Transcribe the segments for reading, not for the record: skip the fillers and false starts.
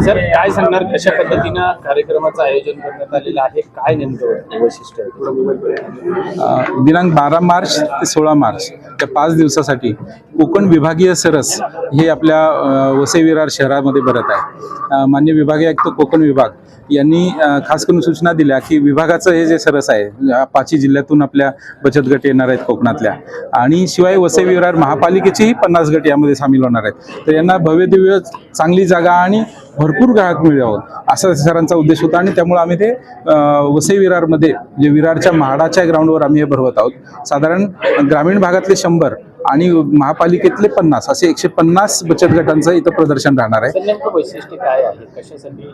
Sir काय सांगणार, कशा पद्धतीनं कार्यक्रमाचं आयोजन करण्यात आलेलं आहे, काय नेमकं वैशिष्ट्य आहे? दिनांक 12 मार्च ते 16 मार्च त्या 5 दिवसासाठी कोकण विभागीय सरस हे आपल्या वसई विरार शहरामध्ये भरत आहे. माननीय विभागीय आयुक्त कोकण विभाग यांनी खास करून सूचना दिल्या की विभागाचं हे जे सरस आहे 5 जिल्ह्यातून आपल्या बचत गट येणार आहेत कोकणातल्या, आणि शिवाय वसई विरार महापालिकेचेही 50 गट यामध्ये सामील होणार आहेत. तर यांना भव्यदिव्य चांगली जागा आणि भरपूर ग्राहक मिळावं असा सरांचा उद्देश होता, आणि त्यामुळे आम्ही ते वसई विरारमध्ये जे विरारच्या म्हाडाच्या ग्राउंडवर आम्ही हे भरवत आहोत. साधारण ग्रामीण भागातले 100 आणि महापालिकेतले 50 असे 150 बचत गटांचं इथं प्रदर्शन राहणार आहे. नेमकं वैशिष्ट्य काय आहे, कशासाठी?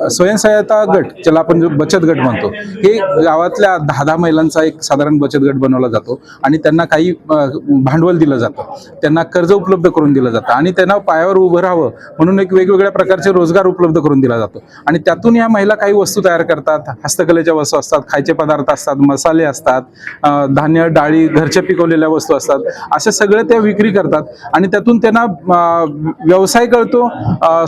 स्वयंसहायता गट ज्याला आपण बचत गट म्हणतो, हे गावातल्या 10 महिलांचा एक साधारण बचत गट बनवला जातो, आणि त्यांना काही भांडवल दिलं जातं, त्यांना कर्ज उपलब्ध करून दिलं जातं, आणि त्यांना पायावर उभं राहावं म्हणून एक वेगवेगळ्या प्रकारचे रोजगार उपलब्ध करून दिला जातो. आणि त्यातून या महिला काही वस्तू तयार करतात, हस्तकलेच्या वस्तू असतात, खायचे पदार्थ असतात, मसाले असतात, धान्य डाळी घरच्या पिकवलेल्या वस्तू असतात, अशा सगळं त्या विक्री करतात, आणि त्यातून त्यांना व्यवसाय कळतो,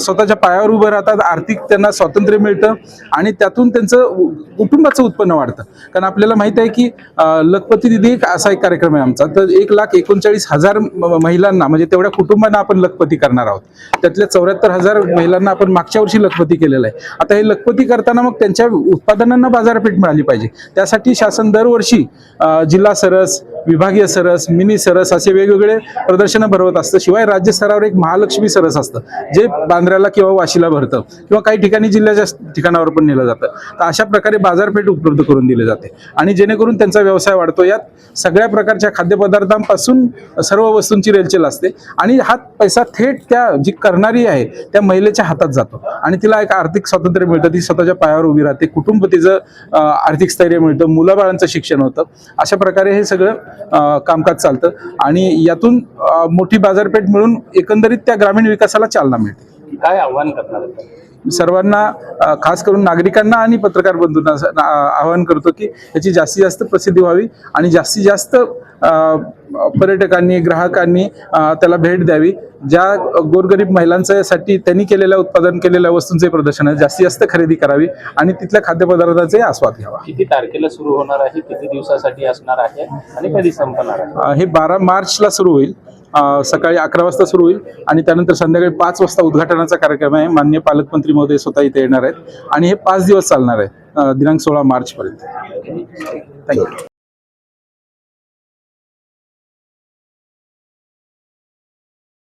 स्वतःच्या पायावर उभं राहतात, आर्थिक त्यांना स्वातंत्र्य मिळतं, आणि त्यातून त्यांचं कुटुंबाचं उत्पन्न वाढतं. कारण आपल्याला माहित आहे की लखपती दिदी असा एक कार्यक्रम आहे आमचा, तर 1,39,000 महिलांना म्हणजे तेवढ्या कुटुंबांना आपण लखपती करणार आहोत. त्यातल्या 74,000 महिलांना आपण मागच्या वर्षी लखपती केलेलं आहे. आता हे लखपती करताना मग त्यांच्या उत्पादनांना बाजारपेठ मिळाली पाहिजे, त्यासाठी शासन दरवर्षी जिल्हा सरस, विभागीय सरस, मिनी सरस असे वेगवेगळे प्रदर्शनं भरवत असतं. शिवाय राज्य स्तरावर एक महालक्ष्मी सरस असतं जे बांद्र्याला किंवा वाशीला भरतं, किंवा काही ठिकाणी जिल्ह्याच्या ठिकाणावर पण नेलं जातं. तर अशा प्रकारे बाजारपेठ उपलब्ध करून दिली जाते, आणि जेणेकरून त्यांचा व्यवसाय वाढतो. यात सगळ्या प्रकारच्या खाद्यपदार्थांपासून सर्व वस्तूंची रेलचेल असते, आणि हा पैसा थेट त्या जी करणारी आहे त्या महिलेच्या हातात जातो, आणि तिला एक आर्थिक स्वातंत्र्य मिळतं, ती स्वतःच्या पायावर उभी राहते, कुटुंब तिचं आर्थिक स्थैर्य मिळतं, मुलाबाळांचं शिक्षण होतं. अशा प्रकारे हे सगळं कामकाज चालतं, आणि यातून मोठी बाजारपेठ मिळून एकंदरीत त्या ग्रामीण विकासाला चालना मिळते. काय आव्हान करणार सर्वांना, खास करून नागरिकांना आणि पत्रकार बंधूंना आवाहन करतो की याची जास्तीत जास्त प्रसिद्धी व्हावी, आणि जास्तीत जास्त पर्यटकांनी, ग्राहकांनी त्याला भेट द्यावी. ज्या गोरगरीब महिलांसाठी त्यांनी उत्पादन केलेल्या वस्तूंचे प्रदर्शन आहे, जास्तीत जास्त खरेदी करावी, आणि तिथल्या खाद्यपदार्थांचे आस्वाद घ्यावा. किती तारखेला सुरू होणार आहे, किती दिवसासाठी असणार आहे, आणि कधी संपणार आहे? हे 12 मार्चला सुरू होईल. सकाळी 11 वाजता सुरू होईल, आणि त्यानंतर संध्याकाळी 5 वाजता उद्घाटनाचा कार्यक्रम आहे. माननीय पालकमंत्री महोदय स्वतः इथे येणार आहेत, आणि हे 5 दिवस चालणार आहे, दिनांक 16 मार्च पर्यंत. थँक्यू.